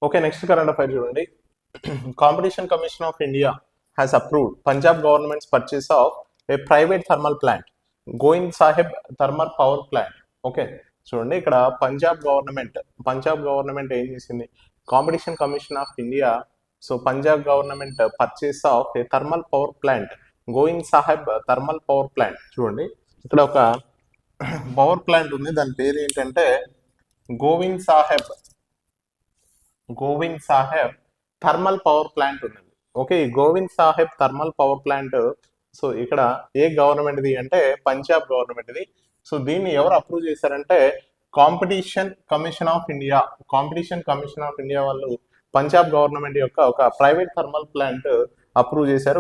Okay, next current affair చూడండి. Competition Commission of India has approved Punjab government's purchase of a private thermal plant, Goind Sahib Thermal Power Plant. Okay చూడండి ఇక్కడ Punjab government ఏం చేసింది, competition commission of India. So Punjab government purchase of A thermal power plant, Govind Saheb thermal power plant. చూడండి ఇక్కడ ఒక power plant ఉంది, దాని పేరు ఏంటంటే Govind Saheb thermal power plant ఉన్నది. ఓకే, ఈ Govind Saheb thermal power plant so ఇక్కడ ఏ గవర్నమెంట్ది అంటే పంజాబ్ గవర్నమెంట్ది. సో దీన్ని ఎవరు అప్రూవ్ చేశారంటే కాంపిటీషన్ కమిషన్ ఆఫ్ ఇండియా వాళ్ళు పంజాబ్ గవర్నమెంట్ యొక్క ఒక ప్రైవేట్ థర్మల్ ప్లాంట్ అప్రూవ్ చేశారు,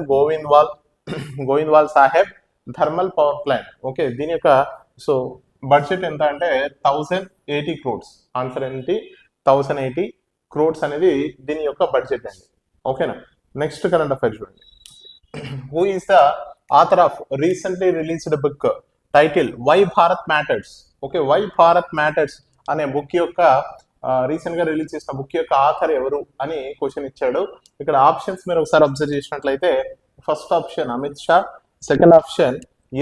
Govind Saheb thermal power plant. Okay, దీని యొక్క సో బడ్జెట్ ఎంత అంటే 1080 crores. ఆన్సర్ ఏంటి? 1080 crores అనేది దీని యొక్క బడ్జెట్ అండి. ఓకేనా, నెక్స్ట్ కరెంట్ అఫైర్ చూడండి. Who is the author of recently released book title why Bharat matters? Okay, why Bharat matters అనే బుక్ యొక్క రీసెంట్ గా రిలీజ్ చేసిన బుక్ యొక్క ఆథర్ ఎవరు అని క్వశ్చన్ ఇచ్చాడు. ఇక్కడ ఆప్షన్స్ మీరు ఒకసారి అబ్జర్వ్ చేసినట్లయితే first option Amit Shah, second option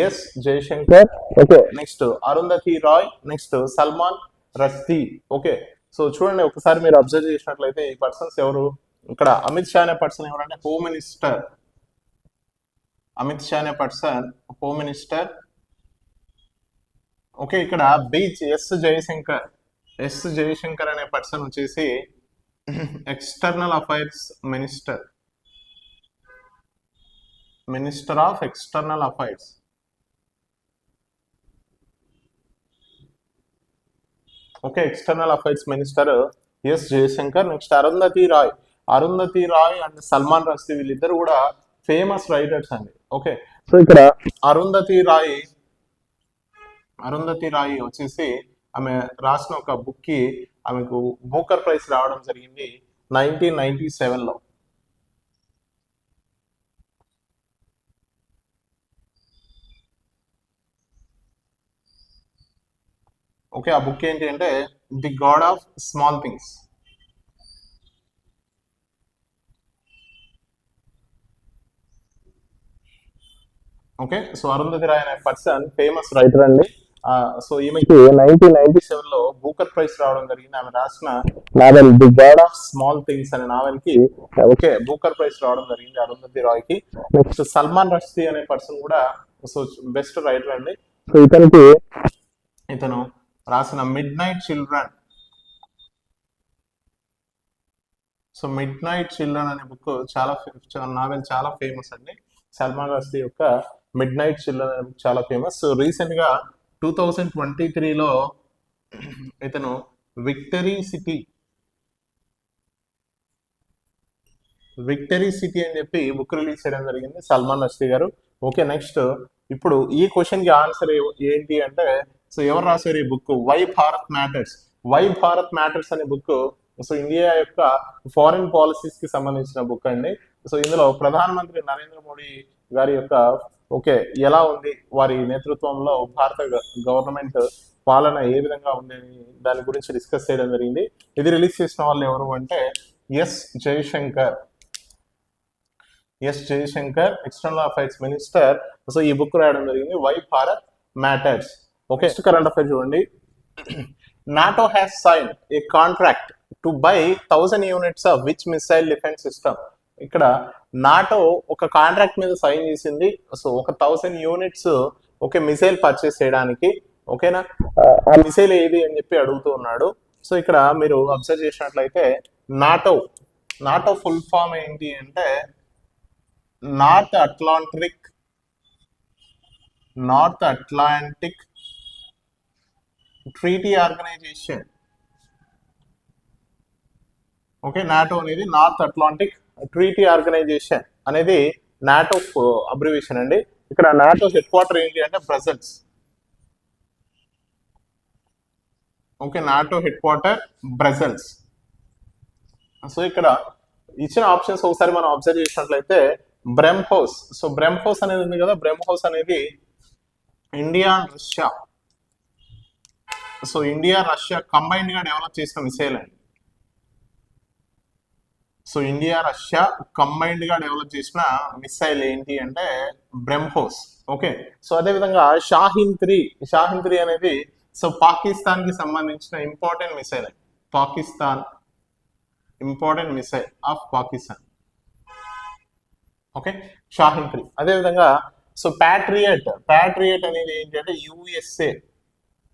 S Jaishankar, okay, next Arundhati Roy, next Salman Rushdie. Okay, so చూడండి ఒకసారి మీరు అబ్జర్వ్ చేసినట్లయితే ఈ పర్సన్స్ ఎవరు? ఇక్కడ అమిత్ షా అనే పర్సన్ ఎవరంటే హోమ్ మినిస్టర్. ఓకే, ఇక్కడ బీచ్ ఎస్ జయశంకర్ అనే పర్సన్ వచ్చేసి external affairs minister of external affairs. Okay, external affairs minister S Jaishankar. Next Arundhati Roy and Salman Rushdie, వీళ్ళిద్దరు కూడా ఫేమస్ రైటర్స్ అండి. ఓకే, సో ఇక్కడ అరుంధతి రాయ్ వచ్చేసి ఆమె రాసిన ఒక బుక్ కి ఆమెకు బూకర్ ప్రైజ్ రావడం జరిగింది 1997లో. ఓకే, ఆ బుక్ ఏంటి అంటే the god of small things. Okay, so Arundhati Roy అనే పర్సన్ ఫేమస్ రైటర్ అండి. సో ఈమెకి 1997లో బూకర్ ప్రైజ్ రావడం జరిగింది. ఆమె రాసిన novel the god of small things అనే నావెల్ కి ఓకే బూకర్ ప్రైజ్ రావడం జరిగింది అరుంధతి రాయ్ కి. నెక్స్ట్ సల్మాన్ రష్దీ అనే పర్సన్ కూడా సో బెస్ట్ రైటర్ అండి. సో ఇతను రాసిన మిడ్ నైట్ చిల్డ్రన్ అనే బుక్ నావెల్ చాలా ఫేమస్ అండి. సల్మాన్ రష్దీ యొక్క మిడ్ నైట్ చిల్డ్రన్ అనే బుక్ చాలా ఫేమస్. సో రీసెంట్ గా 2023లో ఇతను విక్టరీ సిటీ అని చెప్పి బుక్ రిలీజ్ చేయడం జరిగింది సల్మాన్ రష్దీ గారు. ఓకే, నెక్స్ట్ ఇప్పుడు ఈ క్వశ్చన్ కి ఆన్సర్ ఏంటి అంటే సో ఎవరు రాశారు ఈ బుక్? వై భారత్ మ్యాటర్స్ అనే బుక్ సో ఇండియా యొక్క ఫారిన్ పాలసీస్ కి సంబంధించిన బుక్ అండి. సో ఇందులో ప్రధానమంత్రి నరేంద్ర మోడీ గారి యొక్క ఓకే ఎలా ఉంది, వారి నేతృత్వంలో భారత గవర్నమెంట్ పాలన ఏ విధంగా ఉంది అని దాని గురించి డిస్కస్ చేయడం జరిగింది. ఇది రిలీజ్ చేసిన వాళ్ళు ఎవరు అంటే S Jaishankar external affairs minister. So ఈ బుక్ రాయడం జరిగింది why Bharat matters. Okay, next current affair చూడండి. NATO has signed a contract to buy 1000 units of which missile defense system? ఇక్కడ నాటో ఒక కాంట్రాక్ట్ మీద సైన్ చేసింది. సో ఒక 1000 యూనిట్స్ ఓకే మిసైల్ పర్చేస్ చేయడానికి. ఓకేనా, ఆ మిసైల్ ఏది అని చెప్పి అడుగుతూ ఉన్నాడు. సో ఇక్కడ మీరు అబ్జర్వ్ చేసినట్లయితే నాటో ఫుల్ ఫామ్ ఏంటి అంటే north Atlantic treaty organisation. Okay, NATO అనేది నార్త్ అట్లాంటిక్ ట్రీటీ ఆర్గనైజేషన్ అనేది నాటో అబ్రివేషన్ అండి. ఇక్కడ నాటో హెడ్ క్వార్టర్ ఏంటి అంటే Brussels. Okay, NATO headquarter Brussels. So ఇక్కడ ఇచ్చిన ఆప్షన్స్ ఒకసారి మనం అబ్జర్వ్ చేసినట్లయితే బ్రహ్మోస్. సో బ్రహ్మోస్ అనేది ఉంది కదా, బ్రహ్మోస్ అనేది ఇండియా రష్యా కంబైన్డ్ గా డెవలప్ చేసిన మిసైల్ అండి. సో ఇండియా రష్యా కంబైన్డ్ గా డెవలప్ చేసిన మిసైల్ ఏంటి అంటే బ్రహ్మోస్. ఓకే, సో అదేవిధంగా షాహిన్ త్రీ అనేది సో పాకిస్తాన్ కి సంబంధించిన important missile. Important missile of Pakistan. Okay, Shaheen three. అదేవిధంగా సో ప్యాట్రియట్ అనేది ఏంటంటే యుఎస్ఏ.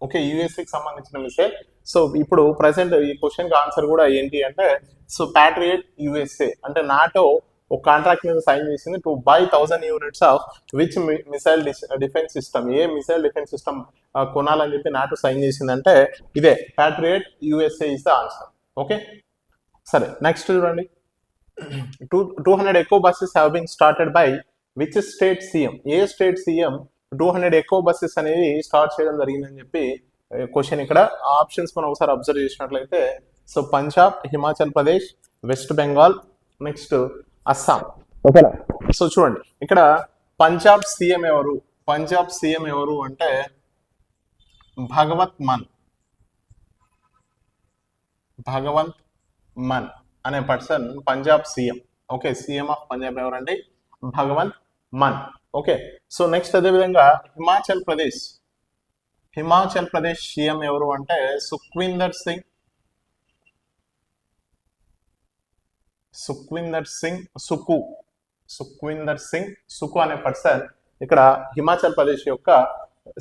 ఓకే, యుఎస్ఏకి సంబంధించిన మిసైల్. సో ఇప్పుడు ప్రజెంట్ ఈ క్వశ్చన్ కి ఆన్సర్ కూడా ఏంటి అంటే సో ప్యాట్రియట్ యుఎస్ఏ అంటే నాటో ఒక కాంట్రాక్ట్ మీద సైన్ చేసింది to buy 1000 units of which missile defence system. A missile defence system కొనాలని చెప్పి నాటో సైన్ చేసిందంటే ఇదే patriot USA is the answer. Okay, సరే నెక్స్ట్ చూడండి. 200 eco buses have been started by which state CM? A state CM 200 eco buses అనేది start చేయడం జరిగిందని చెప్పి క్వశ్చన్. ఇక్కడ ఆప్షన్స్ మనం ఒకసారి అబ్జర్వ్ చేసినట్లయితే so Punjab, Himachal Pradesh, west Bengal, next Assam. ఓకేనా, సో చూడండి ఇక్కడ పంజాబ్ సీఎం ఎవరు అంటే భగవంత్ మన్ అనే person Punjab CM. Okay, CM of Punjab ఎవరండి? Bhagavanth Mann. Okay, so next అదేవిధంగా హిమాచల్ ప్రదేశ్ సీఎం ఎవరు అంటే సుఖ్వీందర్ సింగ్ అనే పర్సన్ ఇక్కడ హిమాచల్ ప్రదేశ్ యొక్క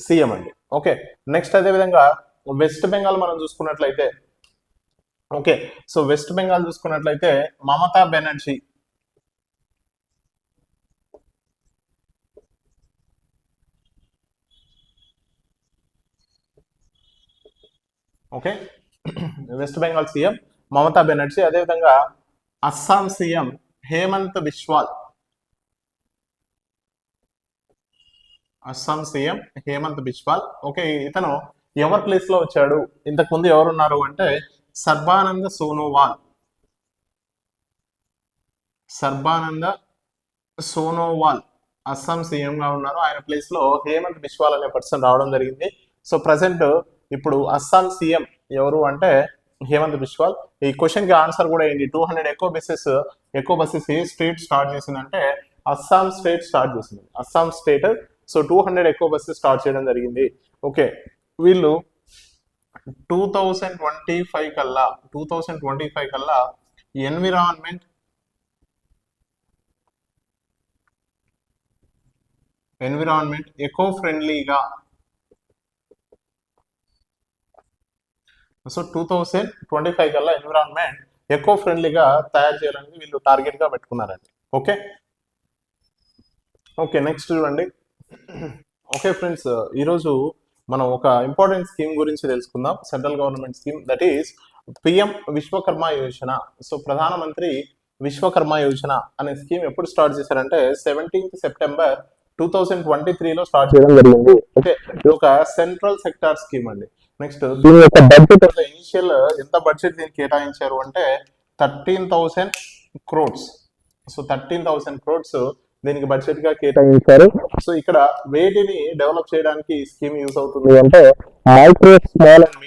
సీఎం అండి. ఓకే, నెక్స్ట్ అదేవిధంగా వెస్ట్ బెంగాల్ మనం చూసుకున్నట్లయితే ఓకే, సో వెస్ట్ బెంగాల్ చూసుకున్నట్లయితే Mamata Banerjee. Okay, west Bengal CM Mamata Banerjee. అదేవిధంగా అస్సాం సీఎం హేమంత్ బిశ్వాల్. ఓకే, ఇతను ఎవరి ప్లేస్ లో వచ్చాడు? ఇంతకు ముందు ఎవరున్నారు అంటే సర్బానంద సోనోవాల్ అస్సాం సీఎం గా ఉన్నారు. ఆయన ప్లేస్ లో హేమంత్ బిశ్వాల్ అనే పర్సన్ రావడం జరిగింది. సో ప్రజెంట్ ఇప్పుడు అస్సాం సీఎం ఎవరు అంటే హేమంత్ బిశ్వాల్. ఈ క్వశ్చన్ కి ఆన్సర్ కూడా ఏంటి? 200 eco buses ఏ స్టేట్ స్టార్ట్ చేసిందంటే అస్సాం స్టేట్ స్టార్ట్ చేసింది. సో 200 eco buses స్టార్ట్ చేయడం జరిగింది. ఓకే, వీళ్ళు 2025 కల్లా ఎన్విరాన్మెంట్ ఎకో ఫ్రెండ్లీగా సో 2025 కల్లా ఎన్విరాన్మెంట్ ఎకో ఫ్రెండ్లీగా తయారు చేయాలని వీళ్ళు టార్గెట్ గా పెట్టుకున్నారండి. ఓకే, నెక్స్ట్ చూడండి. ఓకే ఫ్రెండ్స్, ఈరోజు మనం ఒక ఇంపార్టెంట్ స్కీమ్ గురించి తెలుసుకుందాం. Central government scheme, that is PM Vishwakarma Yojana. So ప్రధానమంత్రి విశ్వకర్మ యోజన అనే స్కీమ్ ఎప్పుడు స్టార్ట్ చేశారంటే 17th సెప్టెంబర్ 2023లో స్టార్ట్ చేయడం జరిగింది. ఓకే, ఇది ఒక సెంట్రల్ సెక్టార్ స్కీమ్ అండి. నెక్స్ట్ దీని యొక్క బడ్జెట్ ఇనిషియల్ ఎంత బడ్జెట్ దీనికి కేటాయించారు అంటే 13,000 crores. సో 13,000 crores దీనికి బడ్జెట్ గా కేటాయించారు. సో ఇక్కడ వేటిని డెవలప్ చేయడానికి ఈ స్కీమ్ యూస్ అవుతుంది అంటే micro small and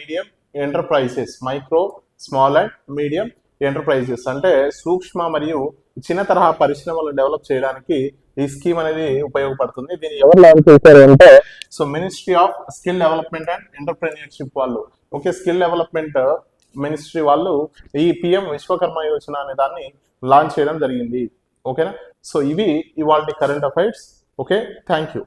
medium enterprises అంటే సూక్ష్మ మరియు చిన్న తరహా పరిశ్రమలను డెవలప్ చేయడానికి ఈ స్కీమ్ అనేది ఉపయోగపడుతుంది. దీన్ని ఎవరు లాంచ్ చేశారు అంటే so ministry of skill development and entrepreneurship వాళ్ళు. ఓకే, స్కిల్ డెవలప్మెంట్ మినిస్ట్రీ వాళ్ళు ఈ పిఎం విశ్వకర్మ యోజన అనే దాన్ని లాంచ్ చేయడం జరిగింది. ఓకేనా, సో ఇవి ఇవాల్టి current affairs. Okay, thank you.